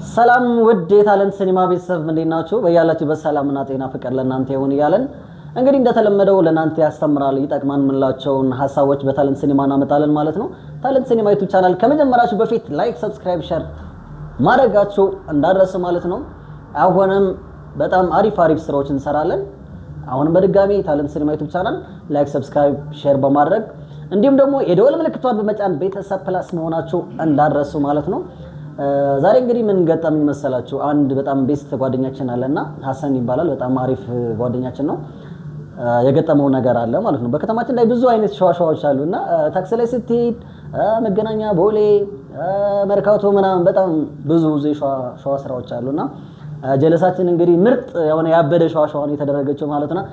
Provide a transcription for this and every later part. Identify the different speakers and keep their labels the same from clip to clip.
Speaker 1: ሰላም ውድ የታለንት ሲኒማ ቤተሰብ እንዴት ናችሁ? በያላችሁበት ሰላምና ጤና ፍቅር ለእናንተ ይሁን እያለን እንግዲህ እንደተለመደው ለእናንተ ያስተምራል ይጠቅማል ምንላቸውን ሐሳቦች በታለንት ሲኒማ እናመጣለን ማለት ነው። ታለንት ሲኒማ ዩቲዩብ ቻናል ከመጀመራችሁ በፊት ላይክ፣ ሰብስክራይብ፣ ሼር ማድረጋችሁ እንዳትረሱ ማለት ነው። አሁንም በጣም አሪፍ ስራዎች እንሰራለን። አሁንም በድጋሚ ታለንት ሲኒማ ዩቲዩብ ቻናል ላይክ፣ ሰብስክራይብ፣ ሼር በማድረግ እንዲሁም ደግሞ የደወል ምልክቷን በመጫን ቤተሰብ ፕላስ መሆናችሁ እንዳትረሱ ማለት ነው። ዛሬ እንግዲህ ምን ገጠመኝ መሰላችሁ? አንድ በጣም ቤስት ጓደኛችን አለና ሐሰን ይባላል። በጣም አሪፍ ጓደኛችን ነው። የገጠመው ነገር አለ ማለት ነው። በከተማችን ላይ ብዙ አይነት ሸዋሸዋዎች አሉና ታክሲ ላይ ስትሄድ መገናኛ፣ ቦሌ፣ መርካቶ ምናምን በጣም ብዙ ሸዋ ስራዎች አሉና ጀለሳችን እንግዲህ ምርጥ የሆነ ያበደ ሸዋሸዋን የተደረገችው ማለት ነው።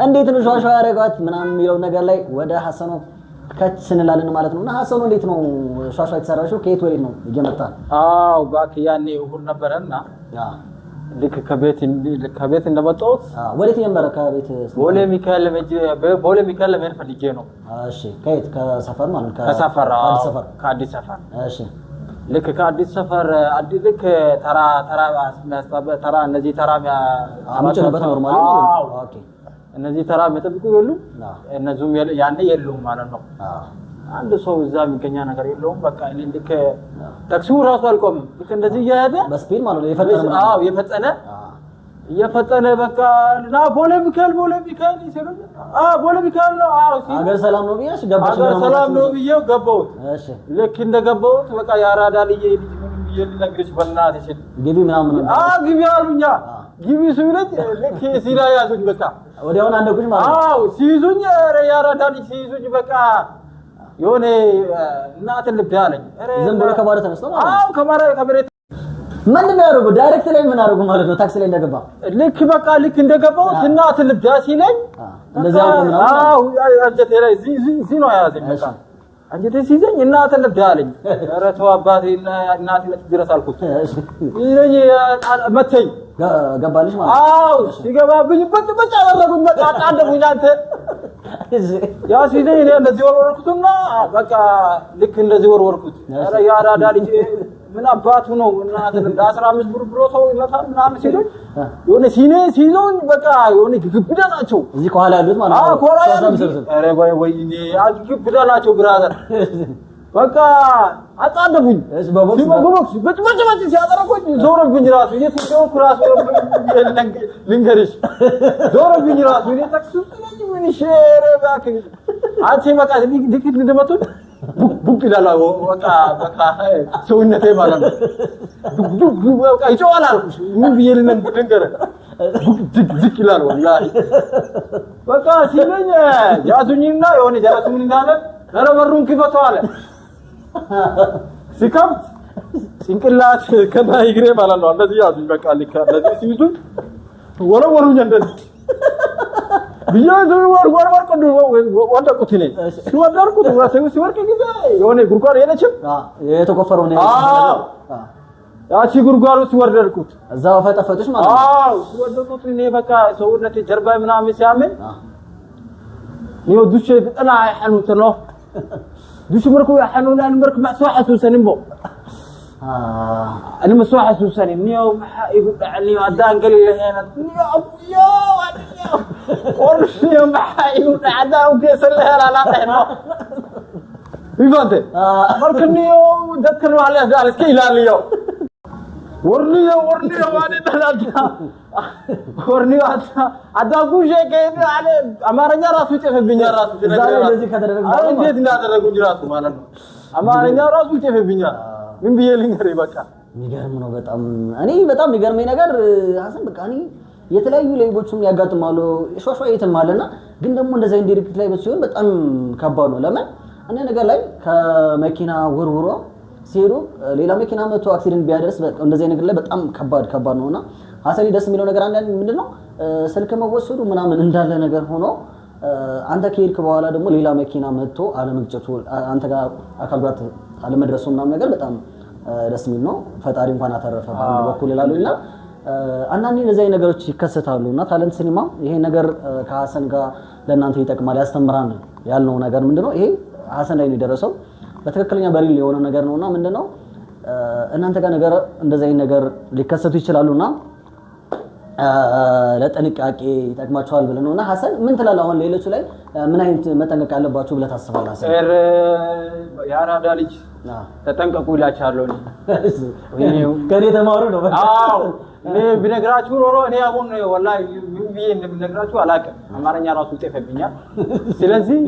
Speaker 1: እንዴት ነው ሸዋሸዋ ያደረጋት ምናምን የሚለው ነገር ላይ ወደ ሐሰኑ ከች እንላለን ማለት ነውና ሐሰኑ እንዴት ነው ሸዋሸዋ የተሰራሽው? ከየት ወዴት ነው እየመጣ?
Speaker 2: ባክ ያኔ እሁድ ነበረና ልክ ከቤት እንደመጣሁት
Speaker 1: ወዴት የነበረ? ከቤት
Speaker 2: ቦሌ ሚካኤል ለመሄድ ፈልጌ ነው።
Speaker 1: እሺ ከየት? ከሰፈር ማለት ነው?
Speaker 2: ከሰፈር ከአዲስ ሰፈር። እሺ ልክ ከአዲስ ሰፈር ልክ ተራ እነዚህ ተራ
Speaker 1: አመጨበት ኖርማሊ ነው። ኦኬ
Speaker 2: እነዚህ ተራ የሚጠብቁ የሉም፣ እነዚህም ያኔ የሉም ማለት ነው። አንድ ሰው እዛ የሚገኛ ነገር የለውም። በቃ እኔ ልክ ታክሲው ራሱ አልቆምም። ልክ እንደዚህ እየሄደ
Speaker 1: በስፒድ ማለት ነው
Speaker 2: የፈጠነ በቃ ና ቦሌ ሚካኤል ይሰሩኝ። ቦሌ ሚካኤል ነው።
Speaker 1: ሀገር ሰላም ነው ብዬሽ ገባሽ?
Speaker 2: ሀገር ሰላም ነው ብዬው ገባሁት። እሺ ልክ እንደገባሁት በቃ ያራዳ ልጅ ልነግርሽ በእናትሽ
Speaker 1: ግቢ ምናምን
Speaker 2: ግቢ አሉኛ። ግቢ ሲሉኝ ልክ ሲላ ያዙኝ። በቃ
Speaker 1: ወዲያውኑ አንደኩኝ ማለት
Speaker 2: ነው። ሲይዙኝ ያራዳ ልጅ ሲይዙኝ በቃ የሆነ እናትን ልብ ያለኝ
Speaker 1: ዝም ብሎ ከባረ ተነስቶ
Speaker 2: ከመሬት
Speaker 1: ምን ያደርጉ ዳይሬክት ላይ ምን አደረጉ ማለት ነው? ታክሲ ላይ እንደገባ
Speaker 2: ልክ እንደገባው እናትን ልብ ሲለኝ
Speaker 1: እንደዚህ አውቆ
Speaker 2: አንጀቴ ላይ ዚ ነው ያዘኝ። በቃ አንጀቴ ሲይዘኝ እናትን ልብ ያለኝ። ኧረ ተው አባቴ እናቴ ድረስ አልኩት። ይሄ መተኝ
Speaker 1: ገባልሽ ማለት
Speaker 2: ሲገባብኝ በጭ አደረጉኝ። በቃ አጣደፉኝ። አንተ ያ ሲዘኝ እኔ እንደዚህ ወርወርኩትና በቃ ልክ እንደዚህ ወርወርኩት። ኧረ ያራዳ ልጅ ምን አባቱ ነው እናትን እንደ 15 ብር ሰው ይመታል ምናምን ሲሉኝ የሆነ ሲይዘውኝ በቃ የሆነ ግብዳ ናቸው
Speaker 1: እዚህ ከኋላ ያሉት ማለት ነው።
Speaker 2: ከኋላ ያሉት ኧረ ወይኔ ግብዳ ናቸው ብራዘር። በቃ አጣደፉኝ። በቦክስ በጭ ሲያጠረቁኝ ዞረብኝ ራሱ እየተጨወኩ ራሱ ልንገርሽ ዞረብኝ ራሱ እኔ ታክሲ ውስጥ ነኝ። ምን ሼር ባክ አንቺ በቃ ልክ እንደመጡኝ ቡክ ይላል። በቃ ሰውነቴ ማለት ነው በቃ ይጮሃል አልኩሽ። ምን ብዬ ልንገርህ ዝቅ ይላል ወላሂ። በቃ ሲለኝ ያዙኝና የሆነ ጀራሱ ምን እንዳለ ኧረ በሩን ክፈተው አለ። ሲከፍት ጭንቅላት ከላይ እግሬ ማለት ነው እንደዚህ ያዙኝ። በቃ ልክ እንደዚህ ሲይዙኝ ወረወሩኝ እንደዚህ ቢያንስ ወርቁት ነኝ ሲወርቁት ሲወርቅ ጊዜ የሆነ ጉርጓድ የለችም
Speaker 1: የተቆፈረው ነው።
Speaker 2: ያቺ ጉርጓድ ውስጥ ወርደርኩት።
Speaker 1: እዛው ፈጠፈጥሽ ማለት ነው።
Speaker 2: ሲወርቁት እኔ በቃ ሰውነቴ ጀርባዬ ምናምን ሲያመኝ ዱሽ ጥና አይሐኑት ነው ዱሽ ምርኩ ያሐኑና ምርክ ማስዋሐቱ ሰንቦ المسوحة سوسني نيو يقول علي عدان قال لي هنا يا ورشي يقول عدان وكيس اللي هلا لا تحنا بيفانت مركني ذكروا على ذلك كيلا اليوم ورني ورني عدان كل شيء كذا على أمارنا راسو تفبينيا راسو
Speaker 1: الذي كذا
Speaker 2: أنت نادر راسو مالنا أمارنا راسو تفبينيا ምን ብዬ ልንገርህ? በቃ
Speaker 1: የሚገርም ነው በጣም። እኔ በጣም የሚገርመኝ ነገር ሐሰን በቃ እኔ የተለያዩ ሌቦችም ያጋጥማሉ ሾሾ የተማለና ግን ደግሞ እንደዛ ኢንዲሬክት ላይ ሲሆን በጣም ከባድ ነው። ለምን እኔ ነገር ላይ ከመኪና ወርውሮ ሲሄዱ ሌላ መኪና መቶ አክሲደንት ቢያደርስ እንደዚህ ነገር ላይ በጣም ከባድ ነውና ሐሰን ደስ የሚለው ነገር አንዳንድ ምንድነው ስልክ መወሰዱ ምናምን እንዳለ ነገር ሆኖ አንተ ከሄድክ በኋላ ደግሞ ሌላ መኪና መጥቶ አለመግጨቱ አንተ ጋር አካል ጉዳት አለመድረሱ ምናምን ነገር በጣም ደስ የሚል ነው። ፈጣሪ እንኳን አተረፈ በአንድ በኩል ይላሉና አንዳንዴ እንደዚህ ነገሮች ይከሰታሉና ታለንት ሲኒማ ይሄ ነገር ከሐሰን ጋር ለእናንተ ይጠቅማል ያስተምራል ያልነው ነገር ምንድነው? ይሄ ሐሰን ላይ ነው የደረሰው በትክክለኛ በሪል የሆነ ነገር ነውና ምንድነው እናንተ ጋር ነገር እንደዚህ አይነት ነገር ሊከሰቱ ይችላሉና ለጥንቃቄ ይጠቅማቸዋል ብለን ነውና ሐሰን ምን ትላለህ? አሁን ሌሎቹ ላይ ምን አይነት መጠንቀቅ አለባችሁ ብለህ ታስባለህ? ሐሰን
Speaker 2: ያራዳ ልጅ ተጠንቀቁ ይላችኋለሁ።
Speaker 1: ከኔ ተማሩ ነው።
Speaker 2: አዎ እኔ ቢነግራችሁ ኖሮ እኔ አሁን ወላሂ ምን ብዬ እንደምነግራችሁ አላውቅም። አማርኛ ራሱ ጠፋብኛል። ስለዚህ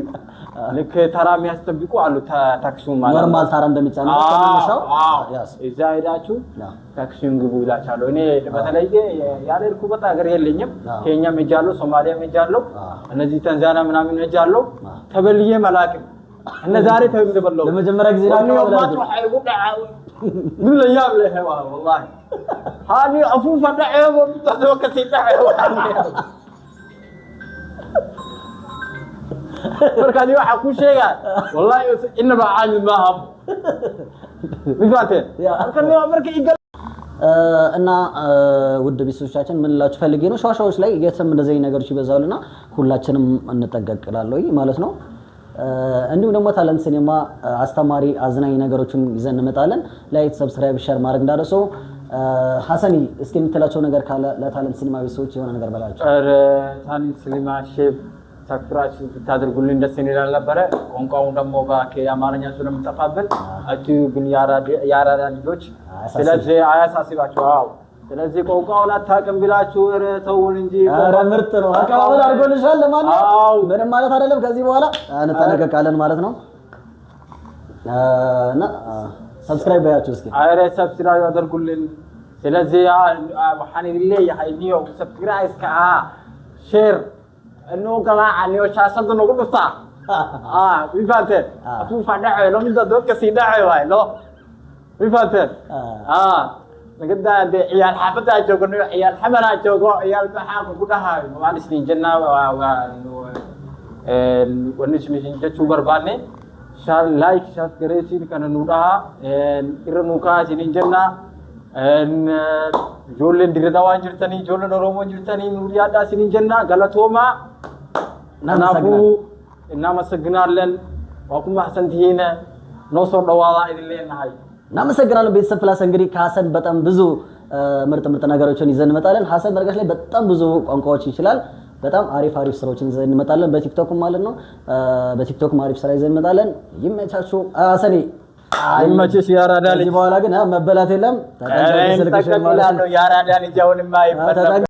Speaker 2: ልክ ተራ የሚያስጠብቁ አሉ። ታክሲውን ማለት
Speaker 1: ኖርማል ተራ እንደሚጫነው ተመልሻው
Speaker 2: እዛ ሄዳችሁ ታክሲውን ግቡ ይላችኋለሁ። እኔ በተለየ ያልሄድኩበት ሀገር የለኝም። ኬንያም ሄጃለሁ፣ ሶማሊያም ሄጃለሁ፣ እነዚህ ታንዛኒያ ምናምን ሄጃለሁ። ተበልዬ አላውቅም። እነ ዛሬ ተብለበለው
Speaker 1: ለመጀመሪያ ጊዜ
Speaker 2: ነው ማጥሩ አይጉዳው ምን ለያብ ለህዋ والله هاني افوف دعيو وتوكسي دعيو markaani waxa ku sheega wallahi inaba caadi ma hab bifaate marka igal
Speaker 1: እና ውድ ቤተሰቦቻችን ምን ላችሁ ፈልጌ ነው ሻሻዎች ላይ የትም እንደዚህ ነገሮች ይበዛሉና ሁላችንም እንጠንቀቅላለሁ ማለት ነው። እንዲሁም ደግሞ ታለንት ሲኒማ አስተማሪ አዝናኝ ነገሮችን ይዘን እንመጣለን። ላይክ ሰብስክራይብ ሼር ማድረግ እንዳደረሱ ሐሰኒ እስኪ የምትላቸው ነገር ካለ ለታለንት ሲኒማ ቤተሰቦች የሆነ ነገር በላቸው።
Speaker 2: ታለንት ሲኒማ ሼፍ ሰብስክራይብ ታድርጉልን ደስ ይላል ነበር። ቋንቋው ደግሞ በአማርኛ ስለምጠፋብን አቱ ግን ያራዳ ልጆች ስለዚህ አያሳስባችሁ። አዎ ስለዚህ ቋንቋውን አታውቅም ብላችሁ ተውን እንጂ
Speaker 1: ምርጥ ነው። አቀባበል አድርጎልሻል ለማንኛውም ምንም ማለት አይደለም። ከዚህ በኋላ እንጠነቀቃለን ማለት ነው። እና ሰብስክራይብ ባያችሁ እስኪ
Speaker 2: አይረ ሰብስክራይብ አድርጉልን። ስለዚህ waxaan leeyahay niyo subscribe ka share inuu galaacaniyo shaashada nagu dhufta wifaate afu fadhaco lo mid dadka si dhaco way lo wifaate nagada ciyaal xaafada joogno ciyaal xamara joogo ciyaal maxaa ku dhahay waan isniin janna wanishin jachu barbaane shar like share gareesin kana nudaha irnu ka isniin janna jolen diradawan jirtani jolen oromo jirtani nuriyaada isniin janna galatoma nanafu እናመሰግናለን። ወኩም አህሰንቲና ነው ሰው ደዋላ አይደለናል። እናመሰግናለን። ቤተሰብ ፕላስ እንግዲህ ከሐሰን በጣም ብዙ ምርጥ ነገሮችን ይዘን እንመጣለን። ሐሰን በርጋሽ ላይ በጣም ብዙ ቋንቋዎች ይችላል። በጣም አሪፍ ስራዎችን ይዘን እንመጣለን። በቲክቶክም ማለት ነው። በቲክቶክም አሪፍ ስራ ይዘን እንመጣለን። ይመቻችሁ። ሐሰኒ ይመችሽ። ያራዳ ልጅ በኋላ ግን መበላት የለም። ተጠንቀቅ። ያራዳ ልጅ አሁንማ ይፈታ